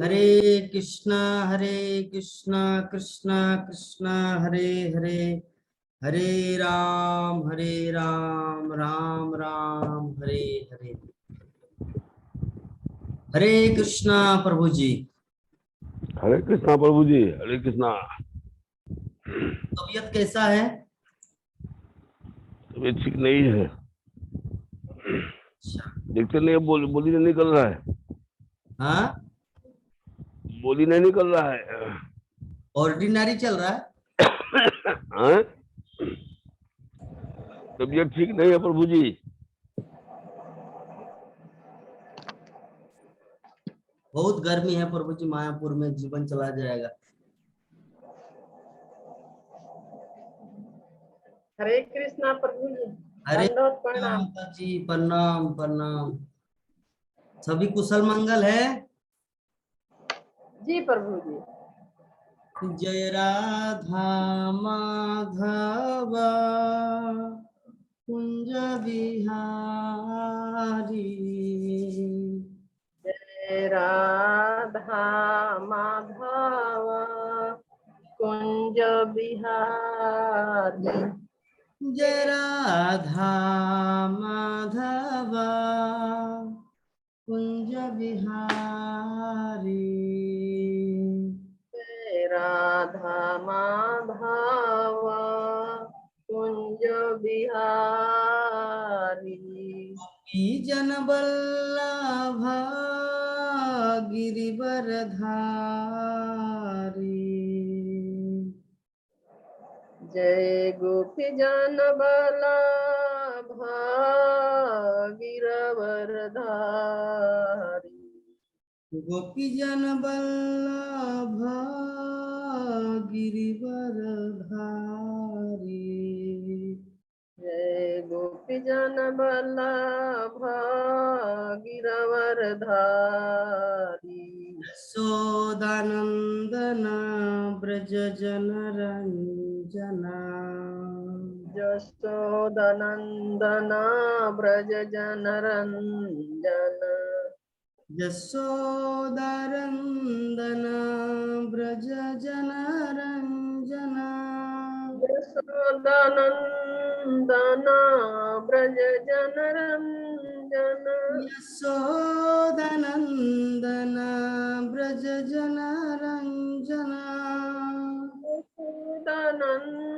हरे कृष्णा कृष्णा कृष्णा हरे हरे, हरे राम राम राम हरे हरे। हरे कृष्णा प्रभु जी। हरे कृष्णा प्रभु जी, हरे कृष्णा। तबीयत कैसा है? तबीयत ठीक नहीं है। अच्छा। देखते नहीं, बोली नहीं निकल रहा है। हाँ, बोली नहीं निकल रहा है। ऑर्डिनरी चल रहा है। हाँ? तबीयत ठीक नहीं है प्रभु जी। बहुत गर्मी है प्रभु जी, मायापुर में जीवन चला जाएगा। हरे कृष्णा प्रभु जी। हरे दंडवत प्रणाम। माता जी, प्रणाम प्रणाम। सभी कुशल मंगल है? जी प्रभु जी। जय राधा माधव कुंज बिहारी। जय राधा माधव कुंज बिहारी। जय राधा माधव कुंज बिहारी। जय राधा माधव कुंज बिहारी। की जन वल्लभ गिरिवरधारी। जय गोपी जन बल्लभ गिरवरधारी। गोपी जन वल्लभ गिरिवरधारी। जय गोपी जन बल्लभ गिरवरधारी। यशोदानंदन ब्रज जन रंजना। यशोदनंदन ब्रज जन रंजन। यशोदानंदन ब्रज जन रंजना। यशोदनंदन ब्रज जन रंजन। यशोदानंदन ब्रज जन रंजना। यशोदनंदन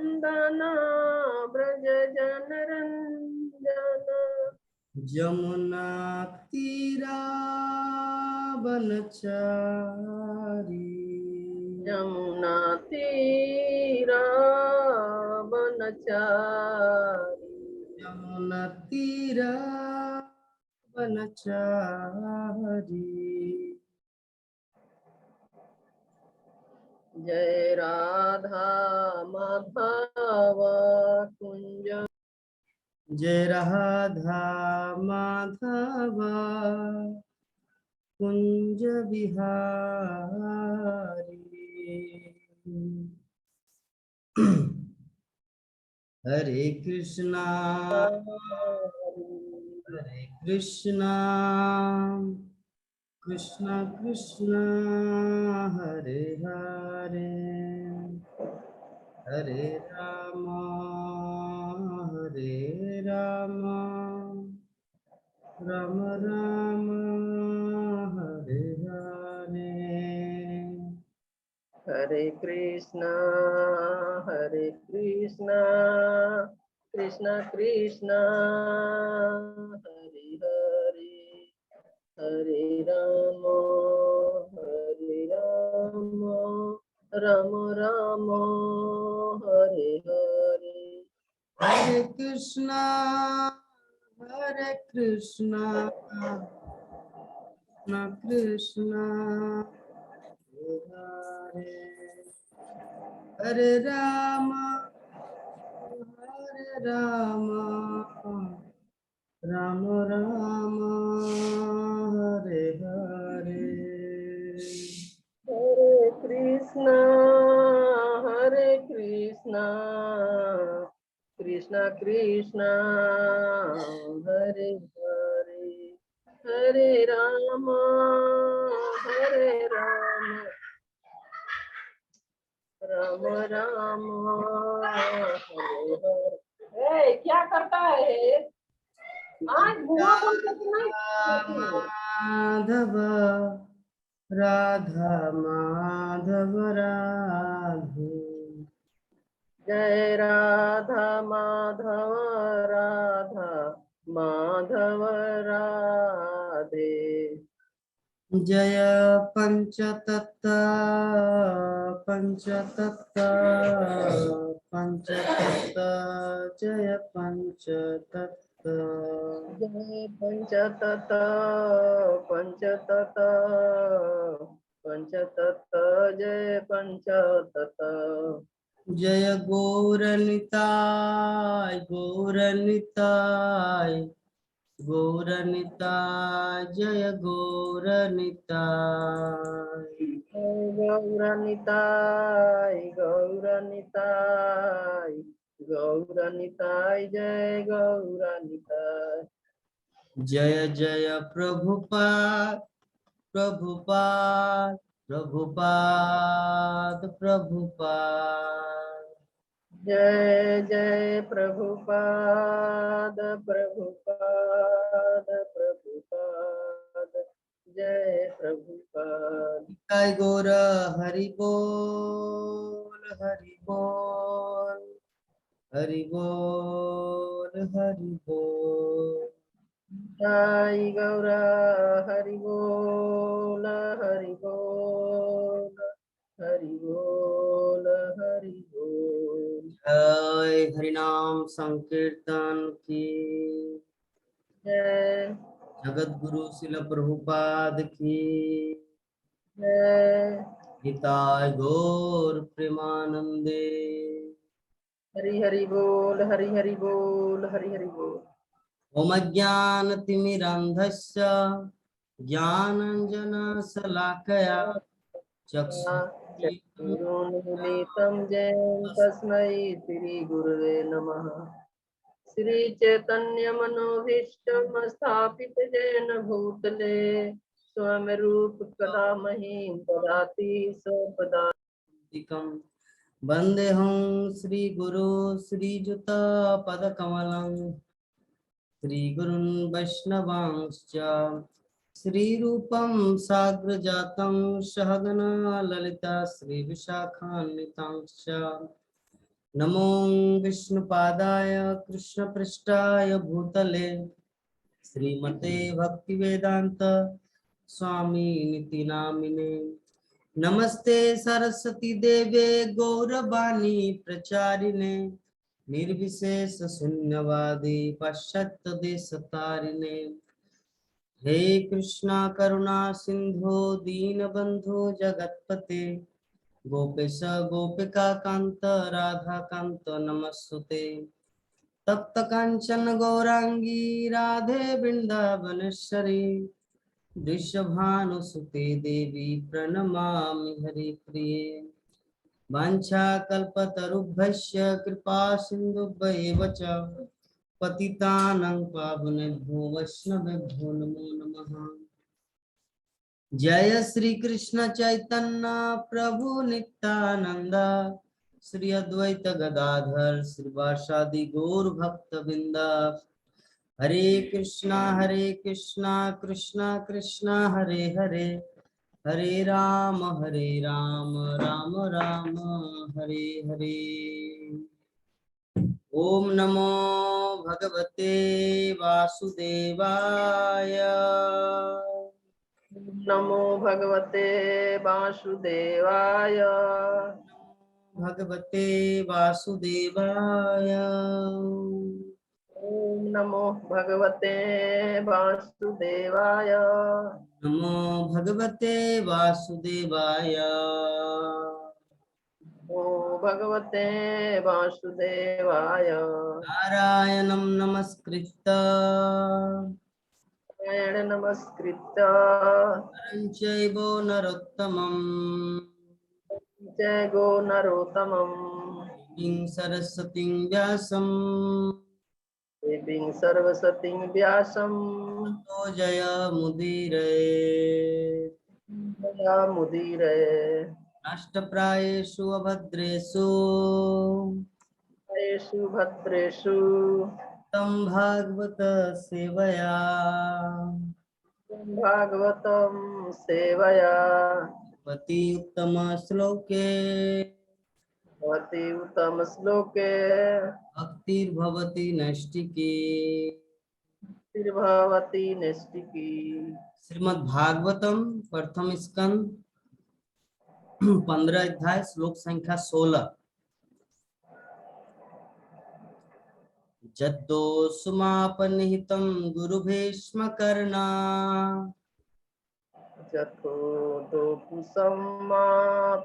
ब्रज जन रंजन। जमुना तीरावनचारी। यमुना तीरा बनचारी। यमुना तीरावनचारी। जय राधा माधव कुंज। जय राधा माधव कुंज बिहारी। हरे कृष्णा कृष्णा कृष्णा हरे हरे, हरे राम राम राम हरे हरे। हरे कृष्णा कृष्णा कृष्णा हरे हरे, हरे राम राम राम हरे हरे। हरे कृष्णा कृष्णा कृष्णा हरे हरे राम राम राम हरे हरे। हरे कृष्णा कृष्णा कृष्णा हरे हरे, हरे राम राम राम हरे हरे। ए, क्या करता है? आज बुआ बोलते कि नहीं? माधव राधा माधव राधे। जय राधा माधव राधा माधव राधे। जय पंचतत्व पंचतत्व पंचतत्व जय पंचतत्व। जय पंचतत्व पंचतत्व पंचतत्व जय पंचतत्व। जय गौरनिताय गौरनिताय गौरनिताय जय गौरनिताय। गौरनिताय गौरनिताय गौरनिताय जय गौरनिताय। जय जय प्रभुपाद प्रभुपाद प्रभुपाद प्रभुपाद। जय जय प्रभुपाद प्रभुपाद प्रभुपाद जय प्रभुपाद। जय गौर हरि बोल हरि बोल हरि बोल हरि बोल। जय गौर हरि बोल हरि बोल हरि बोल हरि बोल। जय हरिनाम संकीर्तन की जय जगत गुरु शिल प्रभुपाद की जय निताय गौर प्रेमानंदे। हरि हरि बोल हरि हरि बोल हरि हरि बोल। ओम अज्ञानतिमिरान्धस्य ज्ञानाञ्जनशलाकया चक्षुरुन्मीलितं चक्षुरुन्मीलितं येन तस्मै श्रीगुरवे नमः। श्रीचैतन्यमनोभीष्टं स्थापित येन भूतले स्वयं रूप कदा महीं ददाति स्वपदान्तिकम्। वन्देऽहं श्रीगुरो श्रीयुतपदकमलं श्रीगुरुन् वैष्णवांश्च श्रीरूपं साग्रजातं सहगना ललिता श्रीविशाखान्वितांश्च। नमो विष्णुपादाय कृष्णपृष्ठाय भूतले श्रीमते भक्तिवेदांत स्वामी नामिने। नमस्ते सरस्वती देवे गौरवाणी प्रचारिणे निर्विशेष शून्यवादी पाश्चात्य देशतारिणे। हे कृष्णा करुणा सिंधु दीनबंधु जगत्पते गोपेश गोपिका कांत राधा कांत नमस्ते। तप्त कांचन गौरांगी राधे वृंदावनेश्वरी वृषभानुसुते देवी प्रणमामि हरिप्रिये। वाञ्छाकल्पतरुभ्यश्च कृपा सिन्धुभ्येव च पतितानां पावनेभ्यो वैष्णवेभ्यो नमो नमः। जय श्री कृष्ण चैतन्य प्रभु नित्यानंद श्री अद्वैत गदाधर श्रीवासादि गौर भक्त बिंदा। हरे कृष्णा कृष्णा कृष्णा हरे हरे हरे राम राम राम हरे हरे। ओम नमो भगवते वासुदेवाय। नमो भगवते वासुदेवाय। भगवते वासुदेवाय। ओम नमो भगवते वासुदेवाय। नमो भगवते वासुदेवाय। ओ भगवते वासुदेवाय। नारायणं नमस्कृत्य नारायण नमस्कृत्य नरं चैव नरोत्तमं जय गो नरोत्तमम् देवीं सरस्वतीं व्यासं देवीं सरस्वतीं व्यासं ततो जयमुदीरये। मुदीरये। नष्टप्रायेषु अभद्रेषु येषु भद्रेषु तं भागवत सेवया भागवतं सेवया पति उत्तम श्लोके भवति उत्तम श्लोके भक्तिर्भवति नैष्टिकी। भवति नैष्टिकी। श्रीमद् भागवतम प्रथम स्कंद 15 अध्याय श्लोक संख्या 16। जद्दोषुमापनिहितं गुरुभीष्म कर्णा जथो दोपुसम्मा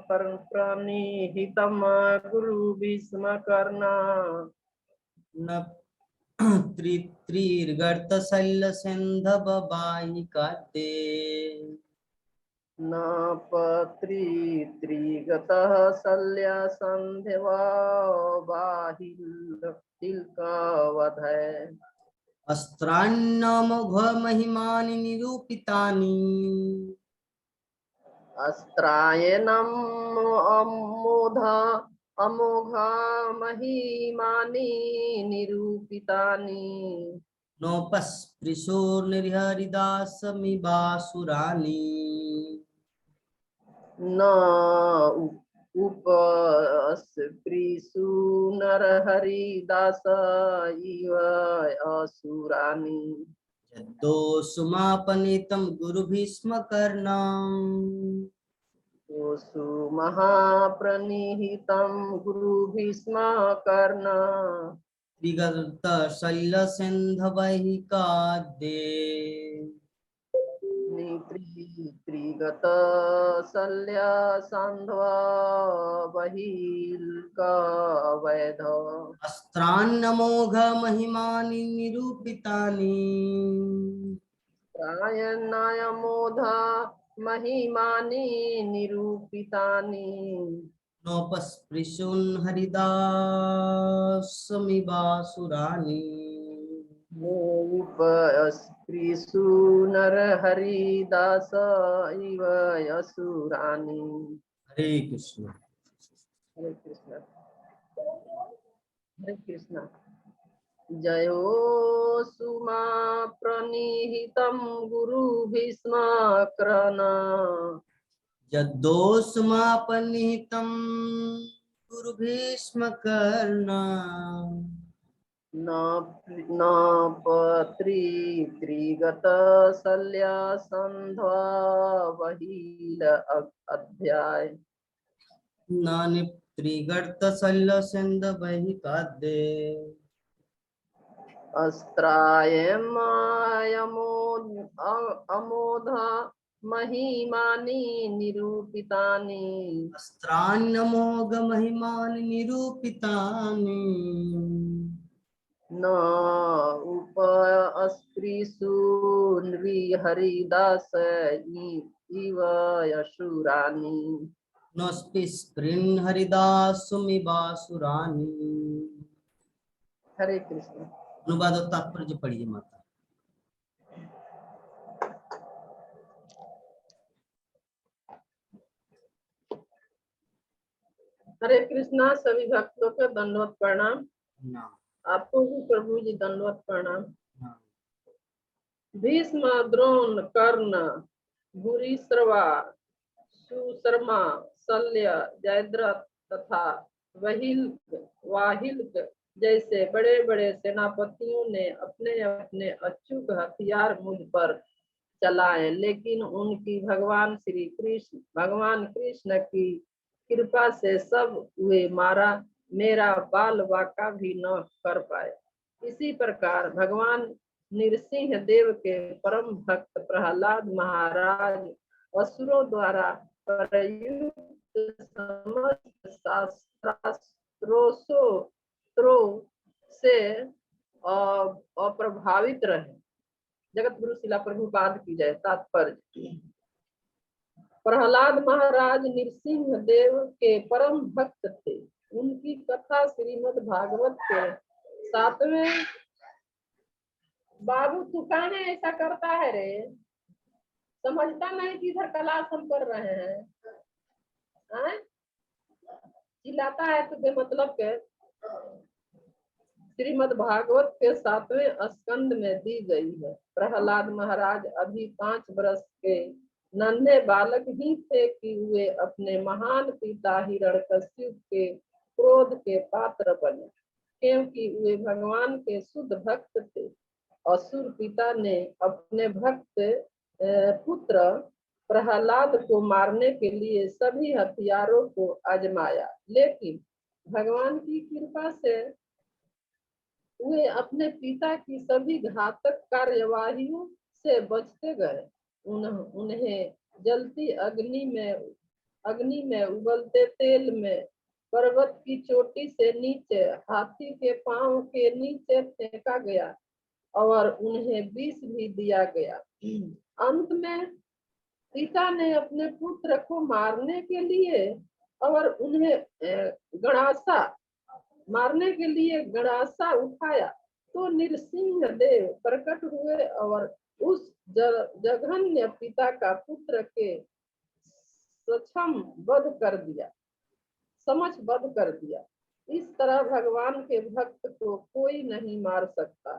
प्रणिहितं गुरु भीष्म कर्णा न त्रिर्गर्तशैलसेन्धवबाहिकाद्ये न पत्रिगतः शल्यसन्ध्यवा बाहिल्कवधय अस्त्राण्यमोघमहिमानि निरूपितानि अस्त्रायणम् अमोघा महिमानि निरूपितानि नोपस्पृशो निर्हरिदासमिवासुराणि न उपस्पृशु नरहरिदास इव असुराणि यद्दोषुमापनीतं गुरुभीष्म कर्णम् ओषु महाप्रणिहितं गुरु भीष्म कर्ण त्रिगतशैलसेन्धवैहिकाद्ये त्रिगत शल्य सान्ध्वा बहिर्कवैध अस्त्राण्यमोघमहिमानि निरूपितानि प्रायणायमोधा महिमानि निरूपितानि नोपस्पृशून् हरिदासमिवासुराणि उपस्पृशु नरहरिदास इव असुराणि। हरे कृष्ण। हरे कृष्ण हरे कृष्ण। जयो सुमा प्रणिहितं गुरु भीष्म कर्ण यद्दोषमापनिहितं गुरुभीष्म कर्ण न त्रिगत शल्य संध्वा बहिल अध्याय नानि त्रिगर्तशल्यसेन्धवैहिकाद्ये अमोधा महिमानि निरूपितानि अस्त्राण्यमोघमहिमानि निरूपितानि न उपस्पृशु नृहरिदास इव असुराणि नोऽस्पृशन् हरिदासमिवासुराणि। हरे कृष्ण। अनुवाद और तात्पर्य पढ़िए माता। हरे कृष्णा। सभी भक्तों को दंडवत प्रणाम। आपको भी प्रभु जी दंडवत प्रणाम। भीष्म द्रोण कर्ण भूरिश्रवा सुशर्मा शल्य जयद्रथ तथा वाहिल्क जैसे बड़े बड़े सेनापतियों ने अपने अपने अचूक हथियार मुझ पर चलाए, लेकिन उनकी भगवान कृष्ण की कृपा से सब वे मेरा बाल वाका भी न कर पाए। इसी प्रकार भगवान नृसिंह देव के परम भक्त प्रहलाद महाराज असुरों द्वारा प्रयुक्त समस्त शास्त्रों से अप्रभावित रहे। जगत गुरु शिला प्रभुपाद की जय। तात्पर्य। प्रहलाद महाराज नृसिंह देव के परम भक्त थे। उनकी कथा श्रीमद् भागवत के 7वें। बाबू तू काहे ऐसा करता है रे? समझता नहीं कि इधर क्लास हम कर रहे हैं। चिल्लाता है तो मतलब के श्रीमद् भागवत के 7वें स्कंद में दी गई है। प्रहलाद महाराज अभी 5 वर्ष के नन्हे बालक ही थे कि वे अपने महान पिता हिरण्यकशिपु के क्रोध के पात्र बने, क्योंकि वे भगवान के शुद्ध भक्त थे। असुर पिता ने अपने भक्त पुत्र प्रहलाद को मारने के लिए सभी हथियारों को आजमाया, लेकिन भगवान की कृपा से वे अपने पिता की सभी घातक कार्यवाहियों से बचते गए। उन्हें जलती अग्नि में उबलते तेल में, पर्वत की चोटी से नीचे, हाथी के पांव के नीचे फेंका गया और उन्हें विष भी दिया गया। अंत में पिता ने अपने पुत्र को मारने के लिए गणासा उठाया तो नृसिंह देव प्रकट हुए और उस जघन्य पिता का पुत्र के समक्ष वध कर दिया। इस तरह भगवान के भक्त को कोई नहीं मार सकता।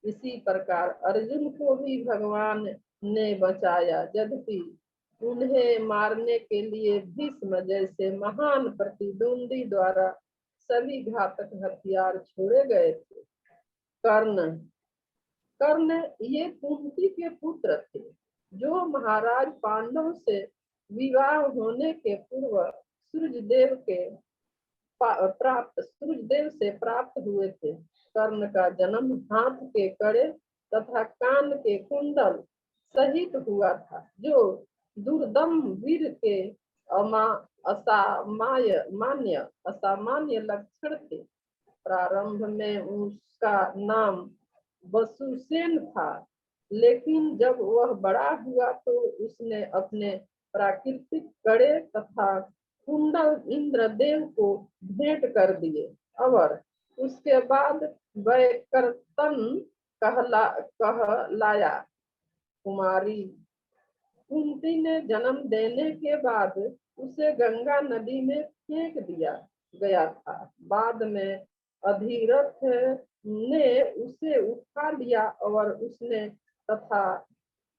इसी प्रकार अर्जुन को भी भगवान ने बचाया, यद्यपि उन्हें मारने के लिए भीष्म जैसे महान प्रतिद्वंदी द्वारा सभी घातक हथियार छोड़े गए थे। कर्ण ये कुंती के पुत्र थे, जो महाराज पांडव से विवाह होने के पूर्व सूर्यदेव से प्राप्त हुए थे। कर्ण का जन्म हाथ के कड़े तथा कान के कुंडल सहित हुआ था, जो दुर्दम वीर के असामान्य लक्षण थे। प्रारंभ में उसका नाम वसुसेन था, लेकिन जब वह बड़ा हुआ तो उसने अपने प्राकृतिक कड़े तथा कुंडल इंद्रदेव को भेंट कर दिए और उसके बाद वैकर्तन कहलाया। कुमारी कुंती ने जन्म देने के बाद उसे गंगा नदी में फेंक दिया गया था। बाद में अधिरथ ने उसे उठा लिया और उसने तथा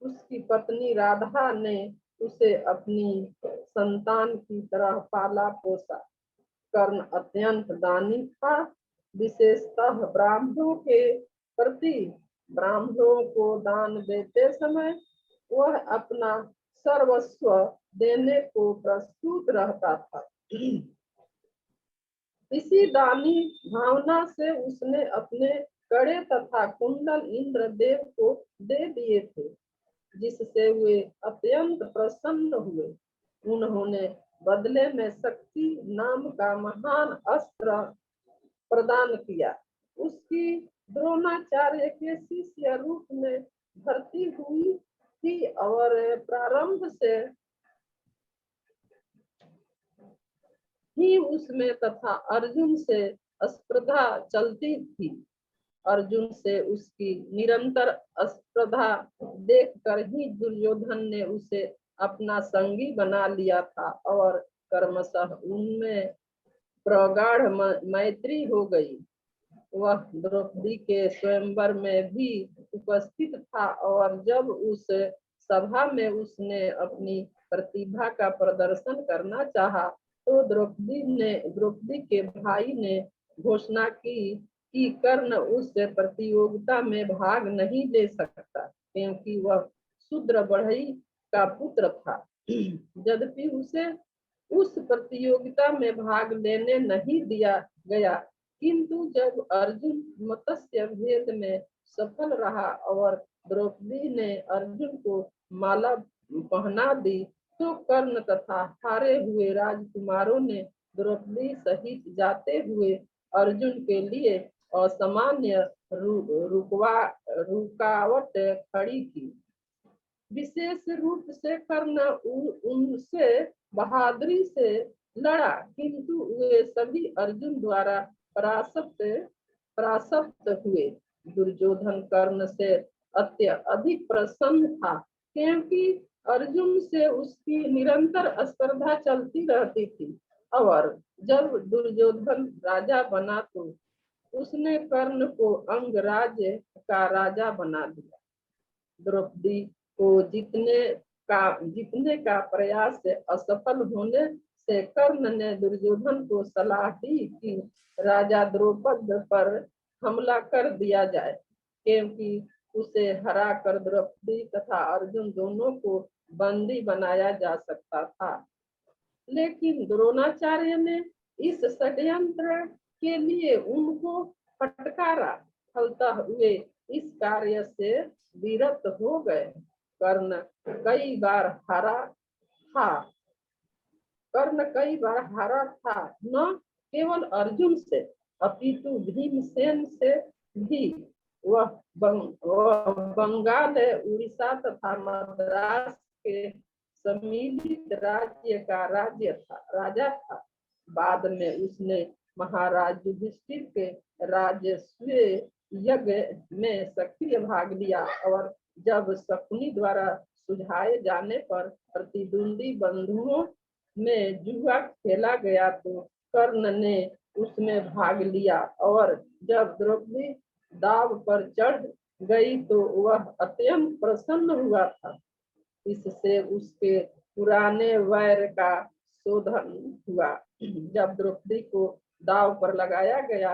उसकी पत्नी राधा ने उसे अपनी संतान की तरह पाला पोसा। कर्ण अत्यंत दानी था, विशेषतः ब्राह्मणों के प्रति। ब्राह्मणों को दान देते समय वह अपना सर्वस्व देने को प्रस्तुत रहता था। इसी दानी भावना से उसने अपने कड़े तथा कुंडल इंद्रदेव को दे दिए थे, जिससे वे अत्यंत प्रसन्न हुए। उन्होंने बदले में शक्ति नाम का महान अस्त्र प्रदान किया। उसकी द्रोणाचार्य के शिष्य रूप में भर्ती हुई थी और प्रारंभ से ही उसमें तथा अर्जुन से स्पर्धा चलती थी। अर्जुन से उसकी निरंतर स्पर्धा देखकर ही दुर्योधन ने उसे अपना संगी बना लिया था और क्रमशः उनमें प्रगाढ़ मैत्री हो गई। वह द्रौपदी के स्वयंवर में भी उपस्थित था और जब उस सभा में उसने अपनी प्रतिभा का प्रदर्शन करना चाहा तो द्रौपदी के भाई ने घोषणा की कि कर्ण उस प्रतियोगिता में भाग नहीं ले सकता, क्योंकि वह शूद्र बढ़ई का पुत्र था। यद्यपि उसे उस प्रतियोगिता में भाग लेने नहीं दिया गया, किंतु जब अर्जुन मत्स्य भेद में सफल रहा और द्रौपदी ने अर्जुन को माला पहना दी तो कर्ण तथा हारे हुए राजकुमारों ने द्रौपदी सहित जाते हुए अर्जुन के लिए असामान्य रुकावट खड़ी की। विशेष रूप से कर्ण उनसे बहादुरी से लड़ा, किंतु वे सभी अर्जुन द्वारा परास्त हुए। दुर्योधन कर्ण से अधिक प्रसन्न था, क्योंकि अर्जुन से उसकी निरंतर स्पर्धा चलती रहती थी। और जब दुर्योधन राजा बना तो उसने कर्ण को अंगराज्य का राजा बना दिया। द्रौपदी को जीतने का प्रयास असफल होने से कर्ण ने दुर्योधन को सलाह दी कि राजा द्रौपद पर हमला कर दिया जाए, क्योंकि उसे हरा कर द्रौपदी तथा अर्जुन दोनों को बंदी बनाया जा सकता था। लेकिन द्रोणाचार्य ने इस षड्यंत्र के लिए उनको फटकारा, फलतः वे इस कार्य से विरत हो गए। कर्ण कई बार हारा था न केवल अर्जुन से अपितु भीमसेन से भी। वह बंगाल, उड़ीसा तथा मद्रास के सम्मिलित राज्य का राजा था। बाद में उसने महाराज युधिष्ठिर के राजस्व यज्ञ में सक्रिय भाग लिया और जब शकुनी द्वारा सुझाए जाने पर प्रतिद्वंदी बंधुओं में जुआ खेला गया तो कर्ण ने उसमें भाग लिया और जब द्रौपदी दाव पर चढ़ गई तो वह अत्यंत प्रसन्न हुआ था। इससे उसके पुराने वैर का शोधन हुआ। जब द्रौपदी को दाव पर लगाया गया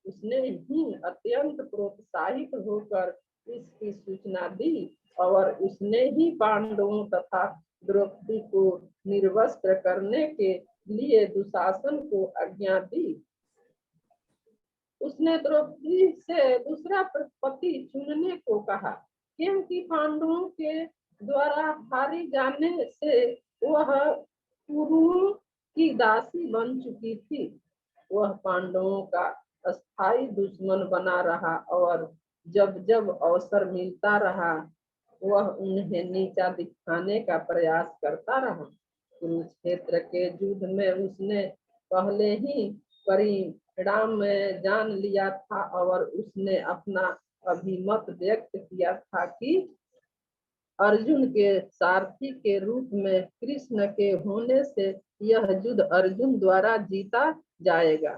उसने ही अत्यंत प्रोत्साहित होकर इसकी सूचना दी और उसने ही पांडवों तथा द्रौपदी को निर्वस्त्र करने के लिए दुशासन को आज्ञा दी। उसने द्रौपदी से दूसरा पति चुनने को कहा, क्योंकि पांडवों के द्वारा हारी जाने से वह कुरुओं की दासी बन चुकी थी। वह पांडवों का अस्थायी दुश्मन बना रहा और जब जब अवसर मिलता रहा वह उन्हें नीचा दिखाने का प्रयास करता रहा। कुरुक्षेत्र के युद्ध में उसने पहले ही परिणाम में जान लिया था और उसने अपना अभिमत व्यक्त किया था कि अर्जुन के सारथी के रूप में कृष्ण के होने से यह युद्ध अर्जुन द्वारा जीता जाएगा।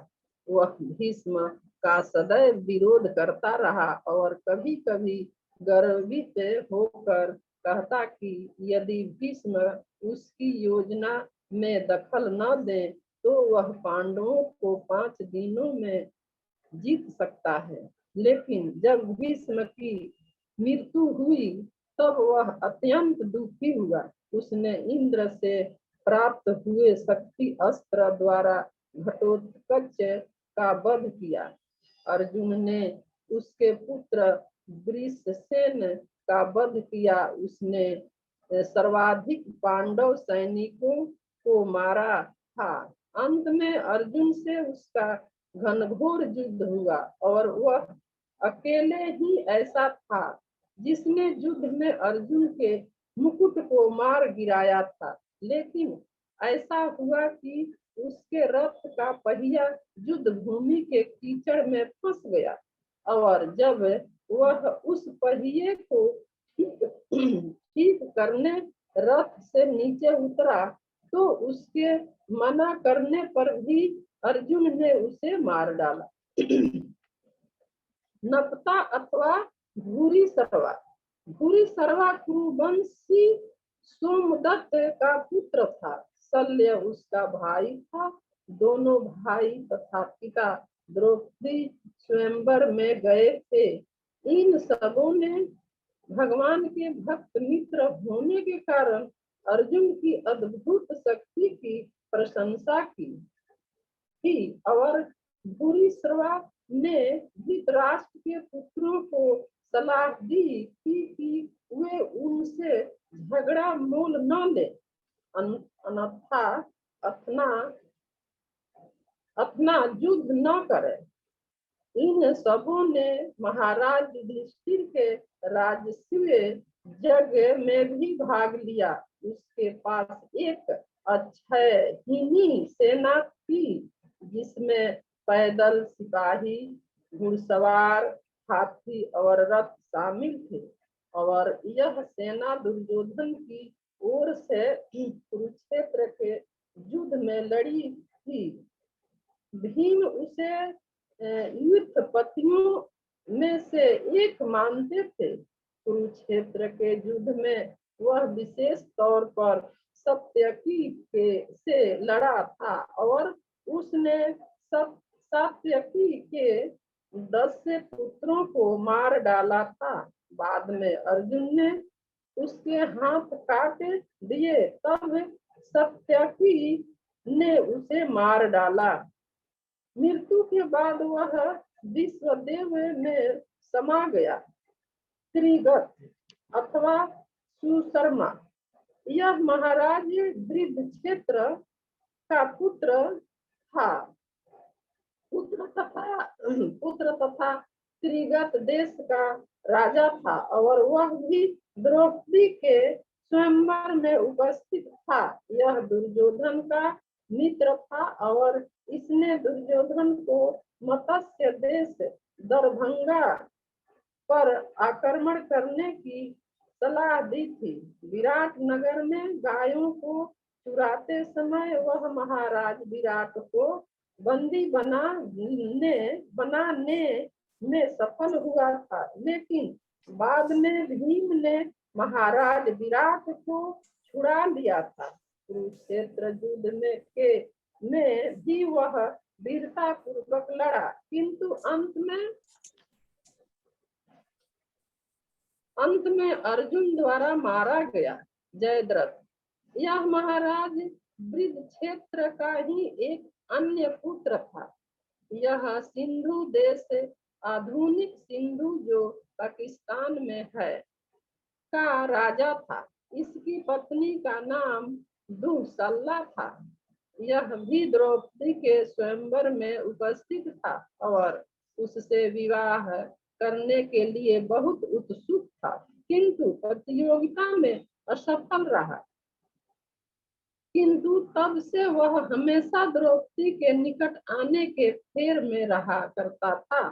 वह भीष्म का सदैव विरोध करता रहा और कभी कभी गर्वित होकर कहता कि यदि भीष्म उसकी योजना में दखल न दे तो वह पांडवों को 5 दिनों में जीत सकता है। लेकिन जब भीष्म की मृत्यु हुई तब वह अत्यंत दुखी हुआ। उसने इंद्र से प्राप्त हुए शक्ति अस्त्र द्वारा घटोत्कच का वध किया। अर्जुन ने उसके पुत्र वृषसेन का वध किया। उसने सर्वाधिक पांडव सैनिकों को मारा था। अंत में अर्जुन से उसका घनघोर युद्ध हुआ और वह अकेले ही ऐसा था जिसने युद्ध में अर्जुन के मुकुट को मार गिराया था। लेकिन ऐसा हुआ कि उसके रथ का पहिया युद्ध भूमि के कीचड़ में फंस गया और जब वह उस पहिए को ठीक करने रथ से नीचे उतरा तो उसके मना करने पर भी अर्जुन ने उसे मार डाला। नपता अथवा भूरी सरवा कुरुवंशी सोमदत्त का पुत्र था। शल्य उसका भाई था। दोनों भाई तथा पिता द्रौपदी स्वयंवर में गए थे। इन सबों ने भगवान के भक्त मित्र होने के कारण अर्जुन की अद्भुत शक्ति की प्रशंसा की और भूरी सरवा ने धृतराष्ट्र के पुत्रों को सलाह दी कि वे उनसे झगड़ा मोल न ले, अन्यथा अपना युद्ध न करे। इन सबों ने महाराज युधिष्ठिर के राजस्व यज्ञ में भी भाग लिया। उसके पास एक अक्षयहिनी सेना थी जिसमें पैदल सिपाही, घुड़सवार, हाथी और रथ शामिल थे। और यह सेना दुर्योधन की ओर से कुरुक्षेत्र के युद्ध में लड़ी थी। भीम उसे युद्धपतियों में से एक मानते थे। कुरुक्षेत्र के युद्ध में वह विशेष तौर पर सत्यकी से लड़ा था और उसने सत्यकी के 10 से पुत्रों को मार डाला था। बाद में अर्जुन ने उसके हाथ काट दिए, तब सत्यकी ने उसे मार डाला। मृत्यु के बाद वह विश्वदेव में समा गया। त्रिगत अथवा सुशर्मा यह महाराज वृद्धक्षेत्र का पुत्र तथा त्रिगत देश का राजा था और वह भी द्रौपदी के स्वयंवर में उपस्थित था। यह दुर्योधन का मित्र था और इसने दुर्योधन को मत्स्य देश दरभंगा पर आक्रमण करने की सलाह दी थी। विराट नगर में गायों को चुराते समय वह महाराज विराट को बंदी बनाने में सफल हुआ था, लेकिन बाद में भीम ने महाराज विराट को छुड़ा लिया था। कुरुक्षेत्र युद्ध में भी वह वीरता पूर्वक लड़ा, किंतु अंत में अर्जुन द्वारा मारा गया। जयद्रथ यह महाराज वृद्धक्षेत्र का ही एक अन्य पुत्र था। यह सिंधु देश, आधुनिक सिंधु जो पाकिस्तान में है, का राजा था। इसकी पत्नी का नाम दुःशला था। यह भी द्रौपदी के स्वयंवर में उपस्थित था और उससे विवाह करने के लिए बहुत उत्सुक था, किंतु प्रतियोगिता में असफल रहा। किंतु तब से वह हमेशा द्रौपदी के निकट आने के फेर में रहा करता था।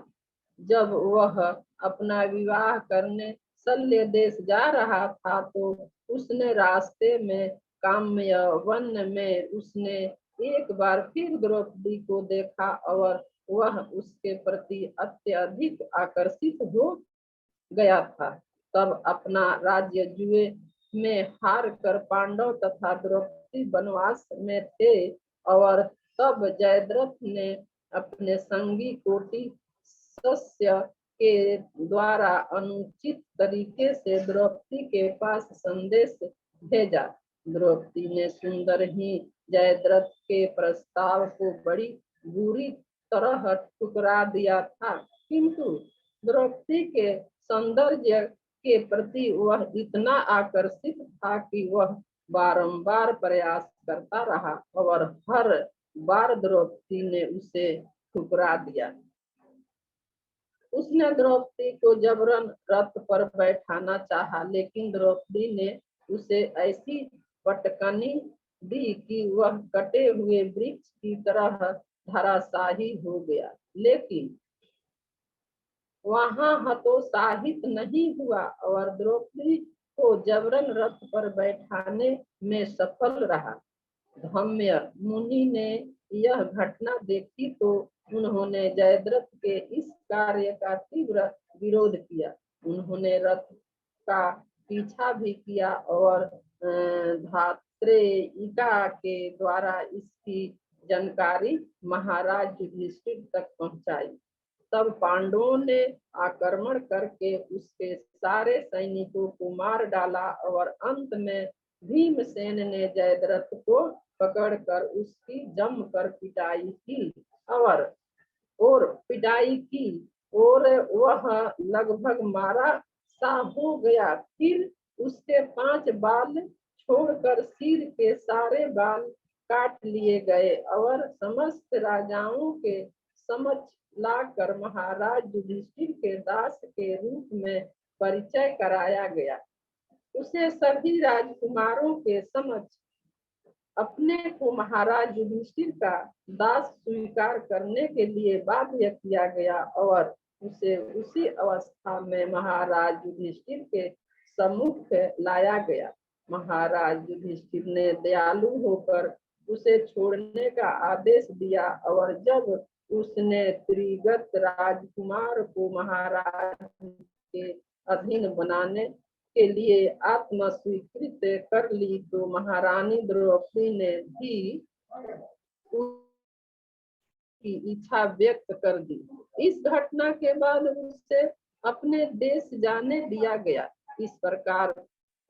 जब वह अपना विवाह करने शल्य देश जा रहा था तो उसने रास्ते में काम्य वन में उसने एक बार फिर द्रौपदी को देखा और वह उसके प्रति अत्यधिक आकर्षित हो गया था। तब अपना राज्य जुए में हार कर पांडव तथा द्रौपदी वनवास में थे और तब जयद्रथ ने अपने संगी कोटि सस्य के द्वारा अनुचित तरीके से द्रौपदी के पास संदेश भेजा। द्रौपदी ने सुंदर ही जयद्रथ के प्रस्ताव को बड़ी बुरी तरह ठुकरा दिया था, किंतु द्रौपदी के सौंदर्य के प्रति वह इतना आकर्षित था कि वह बारंबार प्रयास करता रहा और हर बार द्रौपदी ने उसे ठुकरा दिया। उसने द्रौपदी को जबरन रथ पर बैठाना चाहा, लेकिन द्रौपदी ने उसे ऐसी पटकनी दी कि वह कटे हुए वृक्ष की तरह धराशाही हो गया, लेकिन वहां हतोत्साहित नहीं हुआ और द्रौपदी को जबरन रथ पर बैठाने में सफल रहा। धम्य मुनि ने यह घटना देखी तो उन्होंने जयद्रथ के इस कार्य का तीव्र विरोध किया। उन्होंने रथ का पीछा भी किया और धात्रेयिका के द्वारा इसकी जानकारी महाराज युधिष्ठिर तक पहुंचाई। तब पांडवों ने आक्रमण करके उसके सारे सैनिकों को मार डाला और अंत में भीमसेन ने जयद्रथ को पकड़कर उसकी जमकर पिटाई की और वह लगभग मारा सा हो गया। फिर उसके 5 बाल छोड़कर सिर के सारे बाल काट लिए गए और समस्त राजाओं के समक्ष लाकर महाराज युधिष्ठिर के दास के रूप में परिचय कराया गया। उसे सभी राजकुमारों के समक्ष अपने को महाराज युधिष्ठिर का दास स्वीकार करने के लिए बाध्य किया गया और उसे उसी अवस्था में महाराज युधिष्ठिर के सम्मुख लाया गया। महाराज युधिष्ठिर ने दयालु होकर उसे छोड़ने का आदेश दिया और जब उसने त्रिगत राजकुमार को महाराज के अधीन बनाने के लिए आत्म स्वीकृत कर ली तो महारानी द्रौपदी ने भी की इच्छा व्यक्त कर दी। इस घटना के बाद उसे अपने देश जाने दिया गया। इस प्रकार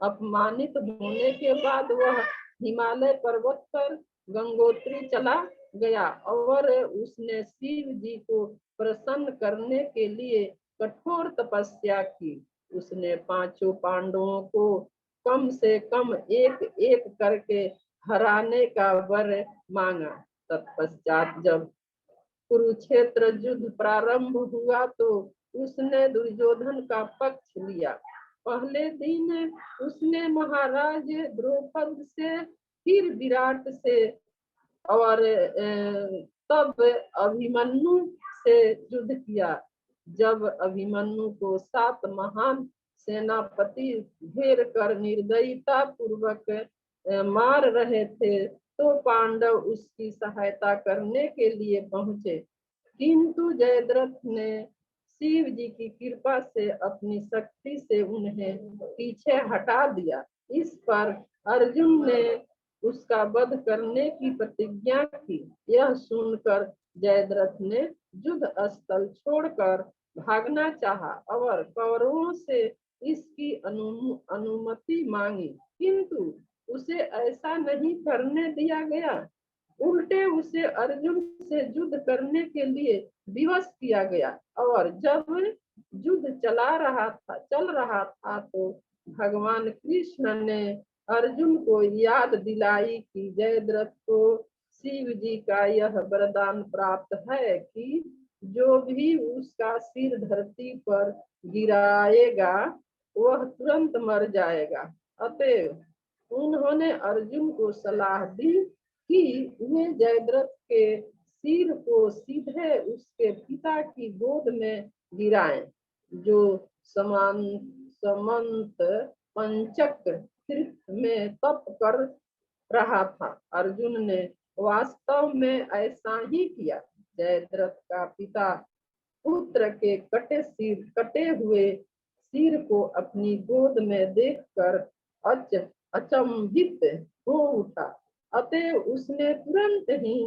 अपमानित होने के बाद वह हिमालय पर्वत पर गंगोत्री चला गया और उसने शिव जी को प्रसन्न करने के लिए कठोर तपस्या की। उसने पांचों पांडवों को कम से कम एक एक करके हराने का वर मांगा। तत्पश्चात जब कुरुक्षेत्र युद्ध प्रारंभ हुआ तो उसने दुर्योधन का पक्ष लिया। पहले दिन उसने महाराज द्रौपद से, फिर विराट से और तब अभिमन्यु से युद्ध किया। जब अभिमन्यु को 7 महान सेनापति घेर कर निर्दयता पूर्वक मार रहे थे तो पांडव उसकी सहायता करने के लिए पहुंचे, किंतु जयद्रथ ने शिव जी की कृपा से अपनी शक्ति से उन्हें पीछे हटा दिया। इस पर अर्जुन ने उसका वध करने की प्रतिज्ञा की। यह सुनकर जयद्रथ ने युद्ध स्थल छोड़कर भागना चाहा और कौरवों से इसकी अनुमति मांगी, किंतु उसे ऐसा नहीं करने दिया गया। उल्टे उसे अर्जुन से युद्ध करने के लिए विवश किया गया और जब युद्ध चल रहा था तो भगवान कृष्ण ने अर्जुन को याद दिलाई कि जयद्रथ को शिव जी का यह वरदान प्राप्त है कि जो भी उसका सिर धरती पर गिराएगा वह तुरंत मर जाएगा। अतएव उन्होंने अर्जुन को सलाह दी कि वे जयद्रथ के सिर को सीधे उसके पिता की गोद में गिराएं, जो समंत पंचक तीर्थ में तप कर रहा था। अर्जुन ने वास्तव में ऐसा ही किया। जयद्रथ का पिता पुत्र के कटे हुए सिर को अपनी गोद में देखकर अचंभित हो उठा। अतः उसने तुरंत ही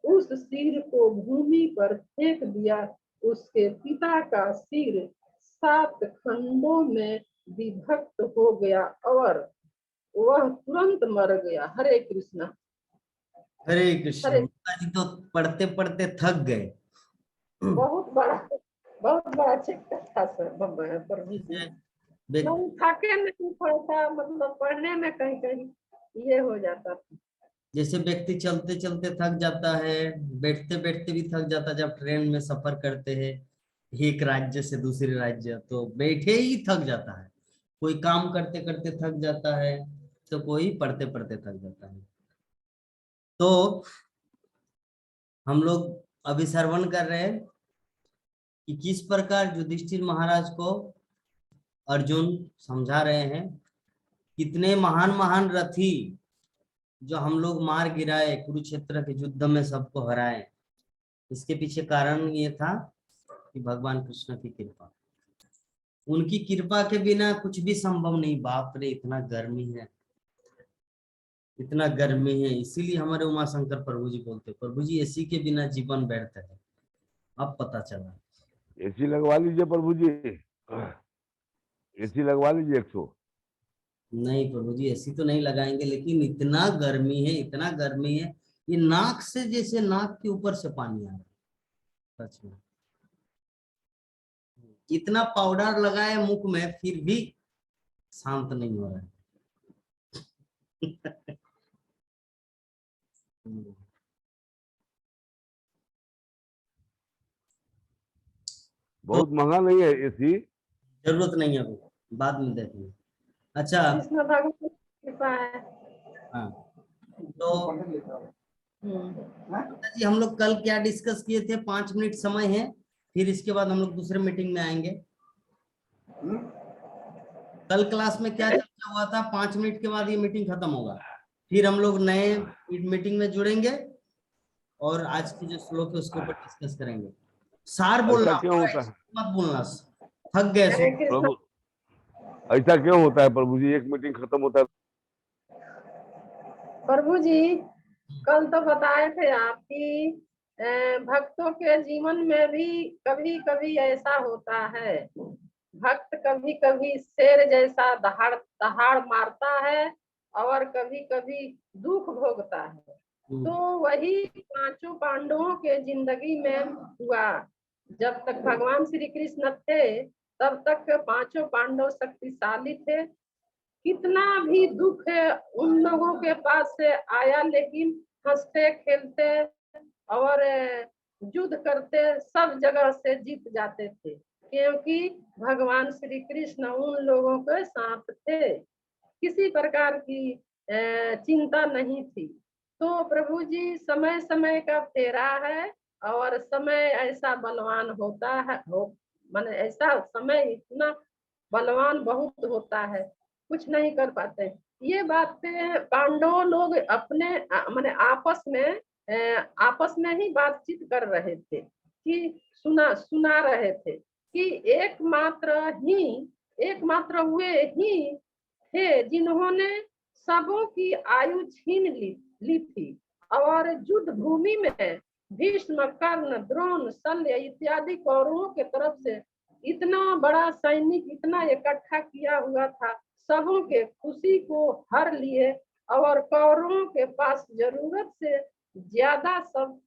उस सिर को भूमि पर फेंक दिया। उसके पिता का सिर 7 खंडों में विभक्त हो गया और वह तुरंत मर गया। हरे कृष्ण। हरे कृष्ण। माता जी तो पढ़ते पढ़ते थक गए। बहुत बड़ा चैप्टर था सर प्रभु जी। नहीं थके नहीं, थोड़ा सा मतलब पढ़ने में कहीं कहीं ये हो जाता था। जैसे व्यक्ति चलते चलते थक जाता है, बैठते बैठते भी थक जाता है। जब ट्रेन में सफर करते हैं एक राज्य से दूसरे राज्य, तो बैठे ही थक जाता है। कोई काम करते करते थक जाता है, तो कोई पढ़ते पढ़ते थक जाता है। तो हम लोग अभी श्रवण कर रहे हैं कि किस प्रकार युधिष्ठिर महाराज को अर्जुन समझा रहे हैं। कितने महान महान रथी जो हम लोग मार गिराए, कुरुक्षेत्र के युद्ध में सबको हराए, इसके पीछे कारण ये था कि भगवान कृष्ण की कृपा। उनकी कृपा के बिना कुछ भी संभव नहीं। बाप रे, इतना गर्मी है, इतना गर्मी है। इसीलिए हमारे उमा शंकर प्रभु जी बोलते, प्रभु जी एसी के बिना जीवन व्यर्थ है। अब पता चला। एसी लगवा लीजिए प्रभु जी, एसी लगवा लीजिए 100। नहीं प्रभु जी, एसी तो नहीं लगाएंगे, लेकिन इतना गर्मी है, इतना गर्मी है, ये नाक से जैसे नाक के ऊपर से पानी आ रहा है सच में। इतना पाउडर लगाए मुख में फिर भी शांत नहीं हो रहा है। बहुत महंगा नहीं है एसी, जरूरत नहीं है, अभी बाद में देखेंगे। अच्छा कृष्ण भगवान की कृपा है। हाँ, तो जी हम लोग कल क्या डिस्कस किए थे? 5 मिनट समय है, फिर इसके बाद हम लोग दूसरे मीटिंग में आएंगे। कल क्लास में क्या चर्चा हुआ था? 5 मिनट के बाद ये मीटिंग खत्म होगा, फिर हम लोग नए मीटिंग में जुड़ेंगे और आज की जो श्लोक है उसके ऊपर डिस्कस करेंगे। सार बोलना, ऐसा क्यों होता है मत बोलना, थक गए सो। हरे कृष्ण। प्रभु? ऐसा क्यों होता है प्रभु जी, एक मीटिंग खत्म होता है? प्रभु जी कल तो बताए थे आप कि भक्तों के जीवन में भी कभी कभी ऐसा होता है, भक्त कभी कभी शेर जैसा दहाड़ दहाड़ मारता है और कभी कभी दुख भोगता है। तो वही पांचों पांडवों के जिंदगी में हुआ। जब तक भगवान श्री कृष्ण थे तब तक पांचों पांडव शक्तिशाली थे। कितना भी दुख उन लोगों के पास से आया, लेकिन हंसते खेलते और युद्ध करते सब जगह से जीत जाते थे, क्योंकि भगवान श्री कृष्ण उन लोगों के साथ थे। किसी प्रकार की चिंता नहीं थी। तो प्रभु जी समय समय का फेरा है और समय ऐसा बलवान होता है, माने ऐसा समय इतना बलवान बहुत होता है, कुछ नहीं कर पाते। ये बातें पांडव लोग अपने माने आपस में ही बातचीत कर रहे थे कि सुना रहे थे कि एकमात्र वे ही थे जिन्होंने सबों की आयु छीन ली थी और युद्ध भूमि में भीष्म, कर्ण, द्रोण, शल्य इत्यादि कौरवों के तरफ से इतना बड़ा सैनिक इतना इकट्ठा किया हुआ था, सबों के खुशी को हर लिए और कौरवों के पास जरूरत से ज्यादा सब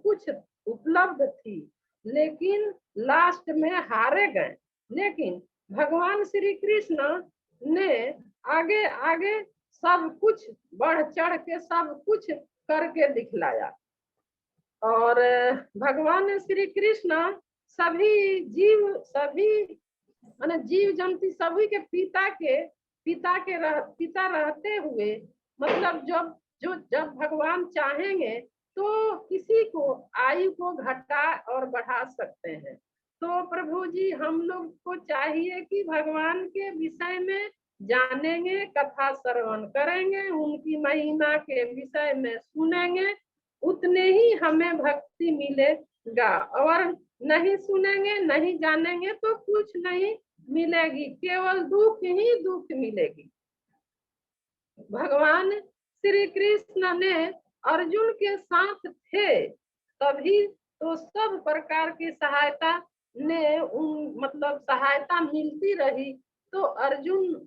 कुछ उपलब्ध थी, लेकिन लास्ट में हारे गए। लेकिन भगवान श्री कृष्ण ने आगे आगे सब कुछ बढ़ चढ़ के सब कुछ करके दिखलाया। और भगवान श्री कृष्ण सभी जीव जंतु सभी के पिता रहते हुए, मतलब जब भगवान चाहेंगे तो किसी को आयु को घटा और बढ़ा सकते हैं। तो प्रभु जी हम लोग को चाहिए कि भगवान के विषय में जानेंगे, कथा श्रवण करेंगे, उनकी महिमा के विषय में सुनेंगे, उतने ही हमें भक्ति मिलेगा। और नहीं सुनेंगे नहीं जानेंगे तो कुछ नहीं मिलेगी, केवल दुख ही दुख मिलेगी। भगवान श्री कृष्ण ने अर्जुन के साथ थे तभी तो सब प्रकार की सहायता ने मतलब सहायता मिलती रही। तो अर्जुन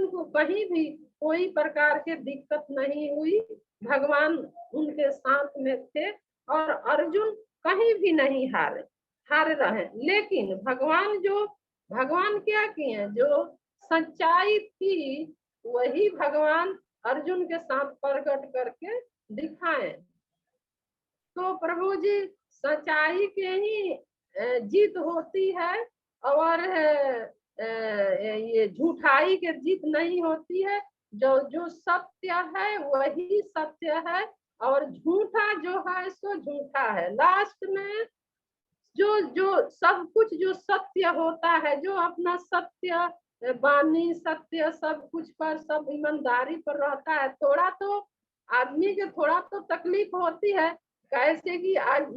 को कहीं भी कोई प्रकार की दिक्कत नहीं हुई, भगवान उनके साथ में थे और अर्जुन कहीं भी नहीं हारे रहे। लेकिन भगवान क्या किए, जो सच्चाई थी वही भगवान अर्जुन के साथ प्रकट करके दिखाए। तो प्रभु जी सच्चाई के ही जीत होती है और ये झूठाई के जीत नहीं होती है। जो सत्य है वही सत्य है और झूठा जो है सो झूठा है। लास्ट में जो सब कुछ जो सत्य होता है, जो अपना सत्य वाणी सत्य सब कुछ पर सब ईमानदारी पर रहता है, थोड़ा तो आदमी के थोड़ा तो तकलीफ होती है। कैसे कि आज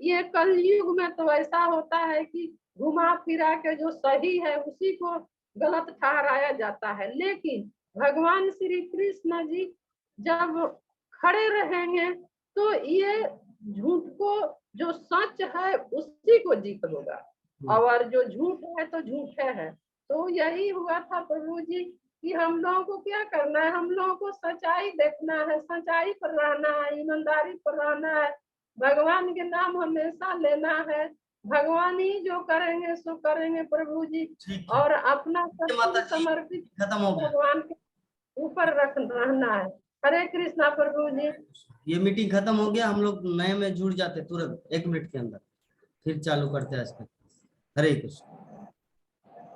ये कलयुग में तो ऐसा होता है कि घुमा फिरा के जो सही है उसी को गलत ठहराया जाता है। लेकिन भगवान श्री कृष्ण जी जब खड़े रहेंगे तो ये झूठ को, जो सच है उसी को जीत होगा और जो झूठ है तो झूठे है। तो यही हुआ था प्रभु जी कि हम लोगों को क्या करना है, हम लोगों को सच्चाई देखना है, सच्चाई पर रहना है, ईमानदारी पर रहना है, भगवान के नाम हमेशा लेना है। भगवान ही जो करेंगे सो करेंगे प्रभु जी, और अपना सब समर्पित खत्म हो गया, भगवान के ऊपर रहना है। हरे कृष्णा प्रभु जी। ये मीटिंग खत्म हो गया, हम लोग नए में जुड़ जाते तुरंत 1 मिनट के अंदर, फिर चालू करते हैं आज का। हरे कृष्ण।